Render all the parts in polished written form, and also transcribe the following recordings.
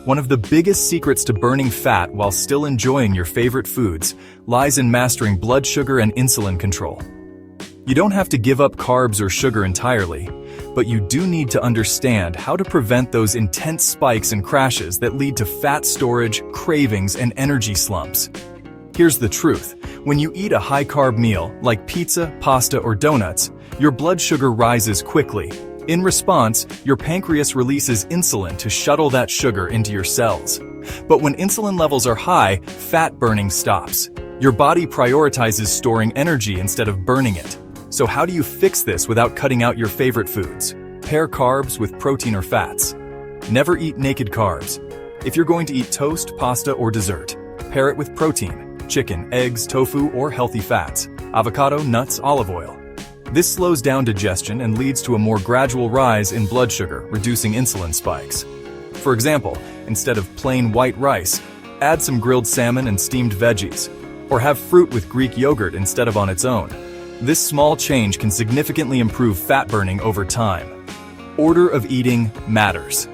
One of the biggest secrets to burning fat while still enjoying your favorite foods lies in mastering blood sugar and insulin control. You don't have to give up carbs or sugar entirely, but you do need to understand how to prevent those intense spikes and crashes that lead to fat storage, cravings, and energy slumps. Here's the truth. When you eat a high-carb meal, like pizza, pasta, or donuts, your blood sugar rises quickly. In response, your pancreas releases insulin to shuttle that sugar into your cells. But when insulin levels are high, fat burning stops. Your body prioritizes storing energy instead of burning it. So how do you fix this without cutting out your favorite foods? Pair carbs with protein or fats. Never eat naked carbs. If you're going to eat toast, pasta, or dessert, pair it with protein, chicken, eggs, tofu, or healthy fats, avocado, nuts, olive oil. This slows down digestion and leads to a more gradual rise in blood sugar, reducing insulin spikes. For example, instead of plain white rice, add some grilled salmon and steamed veggies, or have fruit with Greek yogurt instead of on its own. This small change can significantly improve fat burning over time. Order of eating matters.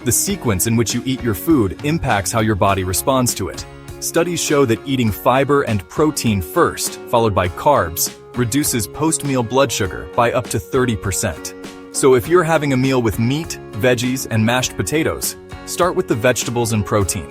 The sequence in which you eat your food impacts how your body responds to it. Studies show that eating fiber and protein first, followed by carbs, reduces post-meal blood sugar by up to 30%. So if you're having a meal with meat, veggies, and mashed potatoes, start with the vegetables and protein.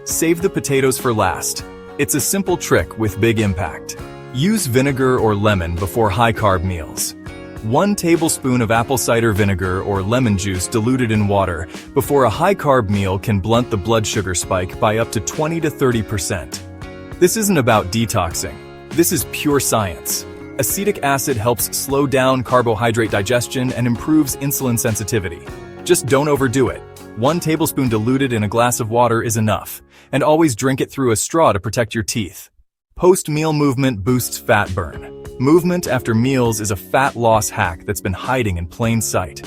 Save the potatoes for last. It's a simple trick with big impact. Use vinegar or lemon before high-carb meals. 1 tablespoon of apple cider vinegar or lemon juice diluted in water before a high-carb meal can blunt the blood sugar spike by up to 20 to 30%. This isn't about detoxing. This is pure science. Acetic acid helps slow down carbohydrate digestion and improves insulin sensitivity. Just don't overdo it. 1 tablespoon diluted in a glass of water is enough, and always drink it through a straw to protect your teeth. Post-meal movement boosts fat burn. Movement after meals is a fat loss hack that's been hiding in plain sight.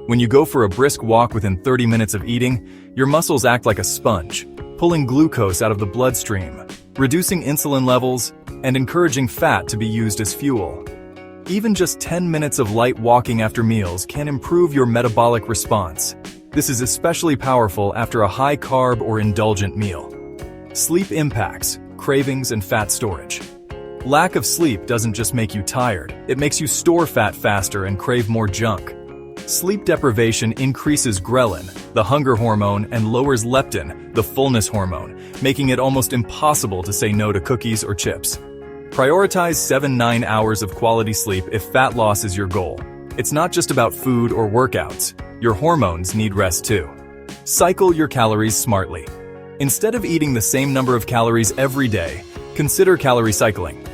When you go for a brisk walk within 30 minutes of eating, your muscles act like a sponge, pulling glucose out of the bloodstream, reducing insulin levels, and encouraging fat to be used as fuel. Even just 10 minutes of light walking after meals can improve your metabolic response. This is especially powerful after a high-carb or indulgent meal. Sleep impacts, cravings, and fat storage. Lack of sleep doesn't just make you tired, it makes you store fat faster and crave more junk. Sleep deprivation increases ghrelin, the hunger hormone, and lowers leptin, the fullness hormone, making it almost impossible to say no to cookies or chips. Prioritize 7-9 hours of quality sleep if fat loss is your goal. It's not just about food or workouts. Your hormones need rest too. Cycle your calories smartly. Instead of eating the same number of calories every day, consider calorie cycling.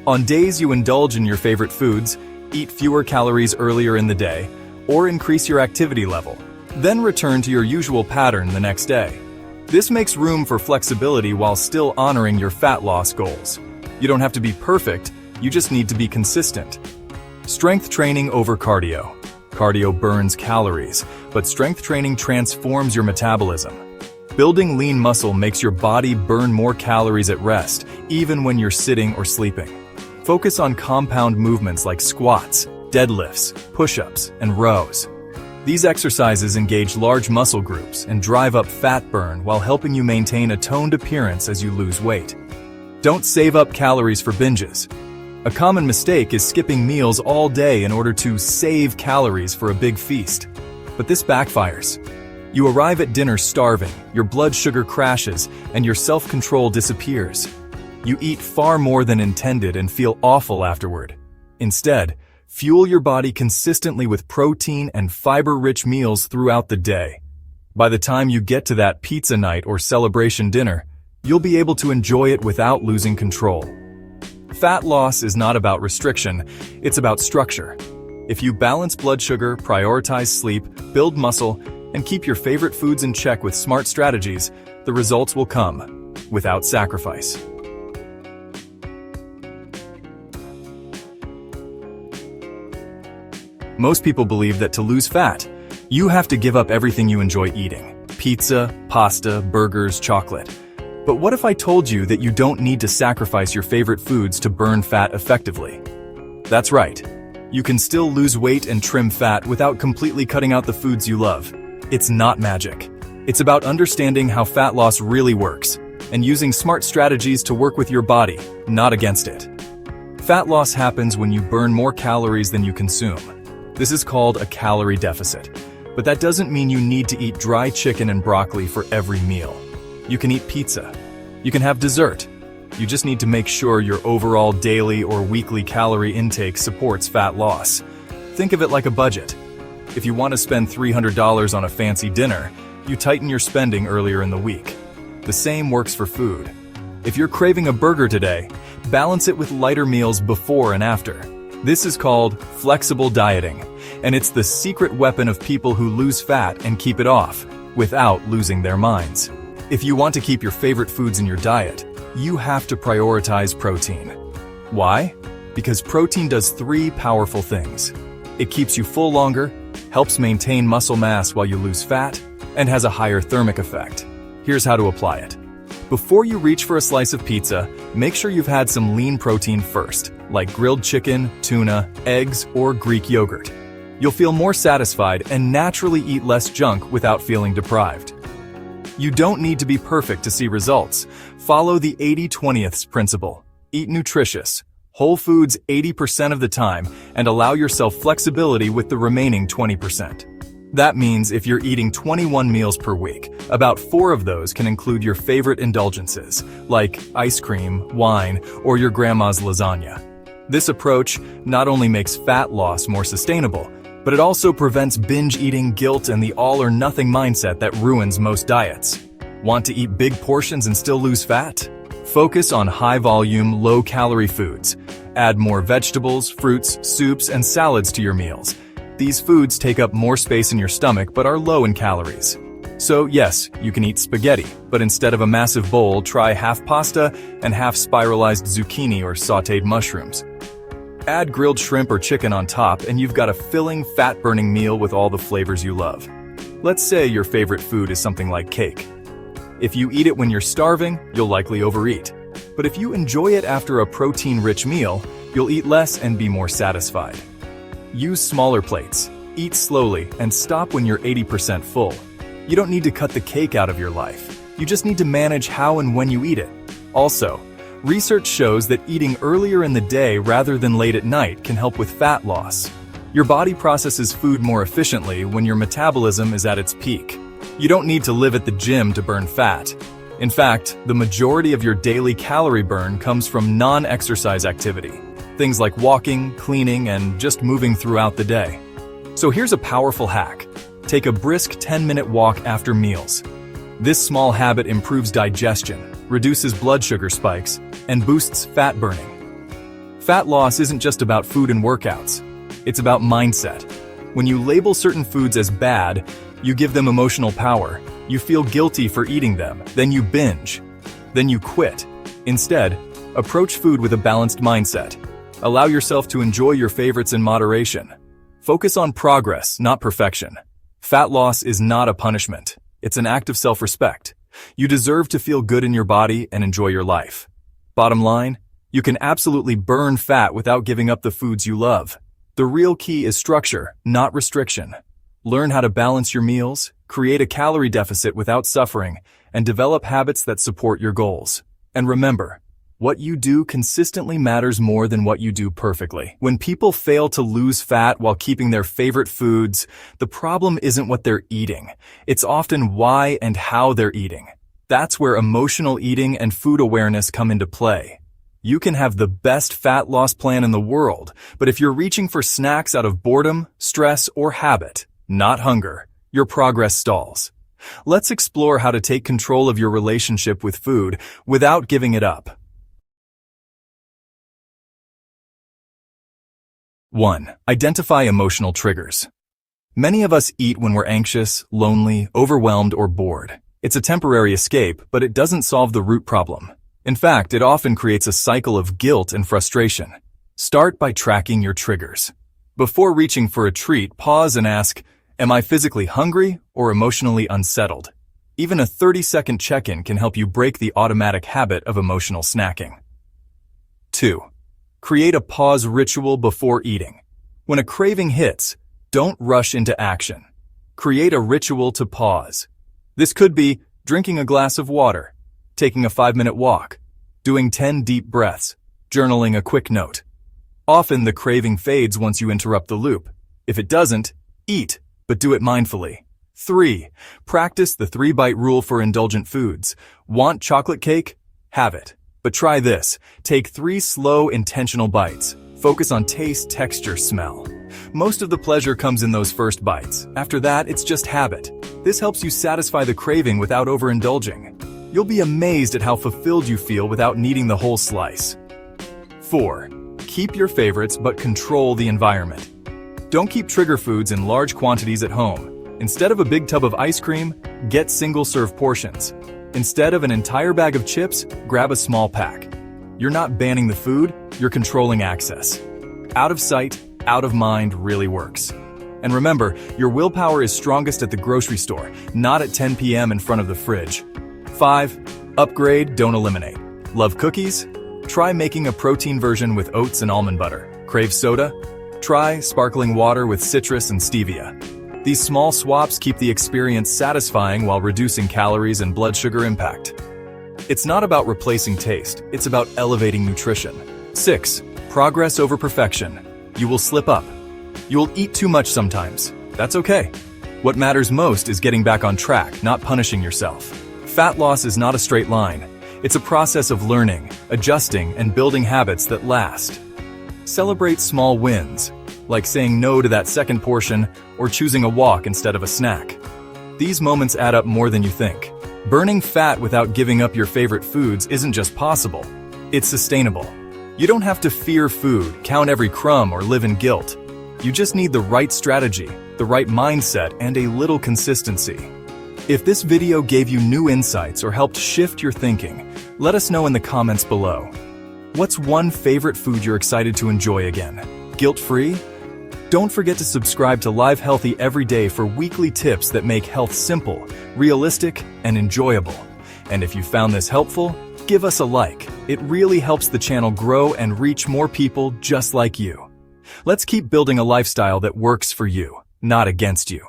On days you indulge in your favorite foods, eat fewer calories earlier in the day, or increase your activity level. Then return to your usual pattern the next day. This makes room for flexibility while still honoring your fat loss goals. You don't have to be perfect, you just need to be consistent. Strength training over cardio. Cardio burns calories, but strength training transforms your metabolism. Building lean muscle makes your body burn more calories at rest, even when you're sitting or sleeping. Focus on compound movements like squats, deadlifts, push-ups, and rows. These exercises engage large muscle groups and drive up fat burn while helping you maintain a toned appearance as you lose weight. Don't save up calories for binges. A common mistake is skipping meals all day in order to save calories for a big feast. But this backfires. You arrive at dinner starving, your blood sugar crashes, and your self-control disappears. You eat far more than intended and feel awful afterward. Instead, fuel your body consistently with protein and fiber-rich meals throughout the day. By the time you get to that pizza night or celebration dinner, you'll be able to enjoy it without losing control. Fat loss is not about restriction, it's about structure. If you balance blood sugar, prioritize sleep, build muscle, and keep your favorite foods in check with smart strategies, the results will come, without sacrifice. Most people believe that to lose fat, you have to give up everything you enjoy eating: pizza, pasta, burgers, chocolate. But what if I told you that you don't need to sacrifice your favorite foods to burn fat effectively? That's right. You can still lose weight and trim fat without completely cutting out the foods you love. It's not magic. It's about understanding how fat loss really works and using smart strategies to work with your body, not against it. Fat loss happens when you burn more calories than you consume. This is called a calorie deficit. But that doesn't mean you need to eat dry chicken and broccoli for every meal. You can eat pizza. You can have dessert. You just need to make sure your overall daily or weekly calorie intake supports fat loss. Think of it like a budget. If you want to spend $300 on a fancy dinner, you tighten your spending earlier in the week. The same works for food. If you're craving a burger today, balance it with lighter meals before and after. This is called flexible dieting, and it's the secret weapon of people who lose fat and keep it off, without losing their minds. If you want to keep your favorite foods in your diet, you have to prioritize protein. Why? Because protein does 3 powerful things. It keeps you full longer, helps maintain muscle mass while you lose fat, and has a higher thermic effect. Here's how to apply it. Before you reach for a slice of pizza, make sure you've had some lean protein first, like grilled chicken, tuna, eggs, or Greek yogurt. You'll feel more satisfied and naturally eat less junk without feeling deprived. You don't need to be perfect to see results. Follow the 80-20ths principle. Eat nutritious, whole foods 80% of the time, and allow yourself flexibility with the remaining 20%. That means if you're eating 21 meals per week, about 4 of those can include your favorite indulgences, like ice cream, wine, or your grandma's lasagna. This approach not only makes fat loss more sustainable, but it also prevents binge eating, guilt, and the all-or-nothing mindset that ruins most diets. Want to eat big portions and still lose fat? Focus on high-volume, low-calorie foods. Add more vegetables, fruits, soups, and salads to your meals. These foods take up more space in your stomach but are low in calories. So yes, you can eat spaghetti, but instead of a massive bowl, try half pasta and half spiralized zucchini or sautéed mushrooms. Add grilled shrimp or chicken on top and you've got a filling, fat-burning meal with all the flavors you love. Let's say your favorite food is something like cake. If you eat it when you're starving, you'll likely overeat. But if you enjoy it after a protein-rich meal, you'll eat less and be more satisfied. Use smaller plates, eat slowly, and stop when you're 80% full. You don't need to cut the cake out of your life. You just need to manage how and when you eat it. Also, research shows that eating earlier in the day rather than late at night can help with fat loss. Your body processes food more efficiently when your metabolism is at its peak. You don't need to live at the gym to burn fat. In fact, the majority of your daily calorie burn comes from non-exercise activity. Things like walking, cleaning, and just moving throughout the day. So here's a powerful hack. Take a brisk 10-minute walk after meals. This small habit improves digestion, reduces blood sugar spikes, and boosts fat burning. Fat loss isn't just about food and workouts. It's about mindset. When you label certain foods as bad, you give them emotional power. You feel guilty for eating them, then you binge. Then you quit. Instead, approach food with a balanced mindset. Allow yourself to enjoy your favorites in moderation. Focus on progress, not perfection. Fat loss is not a punishment. It's an act of self-respect. You deserve to feel good in your body and enjoy your life. Bottom line, you can absolutely burn fat without giving up the foods you love. The real key is structure, not restriction. Learn how to balance your meals, create a calorie deficit without suffering, and develop habits that support your goals. And remember, what you do consistently matters more than what you do perfectly. When people fail to lose fat while keeping their favorite foods, the problem isn't what they're eating. It's often why and how they're eating. That's where emotional eating and food awareness come into play. You can have the best fat loss plan in the world, but if you're reaching for snacks out of boredom, stress, or habit, not hunger, your progress stalls. Let's explore how to take control of your relationship with food without giving it up. 1. Identify emotional triggers. Many of us eat when we're anxious, lonely, overwhelmed, or bored. It's a temporary escape, but it doesn't solve the root problem. In fact, it often creates a cycle of guilt and frustration. Start by tracking your triggers. Before reaching for a treat, pause and ask, am I physically hungry or emotionally unsettled? Even a 30-second check-in can help you break the automatic habit of emotional snacking. 2. Create a pause ritual before eating. When a craving hits, don't rush into action. Create a ritual to pause. This could be drinking a glass of water, taking a 5-minute walk, doing 10 deep breaths, journaling a quick note. Often the craving fades once you interrupt the loop. If it doesn't, eat, but do it mindfully. 3. Practice the 3-bite rule for indulgent foods. Want chocolate cake? Have it. But try this. Take 3 slow, intentional bites. Focus on taste, texture, smell. Most of the pleasure comes in those first bites. After that, it's just habit. This helps you satisfy the craving without overindulging. You'll be amazed at how fulfilled you feel without needing the whole slice. 4. Keep your favorites but control the environment. Don't keep trigger foods in large quantities at home. Instead of a big tub of ice cream, get single-serve portions. Instead of an entire bag of chips, grab a small pack. You're not banning the food, you're controlling access. Out of sight, out of mind really works. And remember, your willpower is strongest at the grocery store, not at 10 p.m. in front of the fridge. 5. Upgrade, don't eliminate. Love cookies? Try making a protein version with oats and almond butter. Crave soda? Try sparkling water with citrus and stevia. These small swaps keep the experience satisfying while reducing calories and blood sugar impact. It's not about replacing taste, it's about elevating nutrition. 6. Progress over perfection. You will slip up. You'll eat too much sometimes. That's okay. What matters most is getting back on track, not punishing yourself. Fat loss is not a straight line. It's a process of learning, adjusting, and building habits that last. Celebrate small wins, like saying no to that second portion or choosing a walk instead of a snack. These moments add up more than you think. Burning fat without giving up your favorite foods isn't just possible, it's sustainable. You don't have to fear food, count every crumb, or live in guilt. You just need the right strategy, the right mindset, and a little consistency. If this video gave you new insights or helped shift your thinking, let us know in the comments below. What's one favorite food you're excited to enjoy again? Guilt-free? Don't forget to subscribe to Live Healthy every day for weekly tips that make health simple, realistic, and enjoyable. And if you found this helpful, give us a like. It really helps the channel grow and reach more people just like you. Let's keep building a lifestyle that works for you, not against you.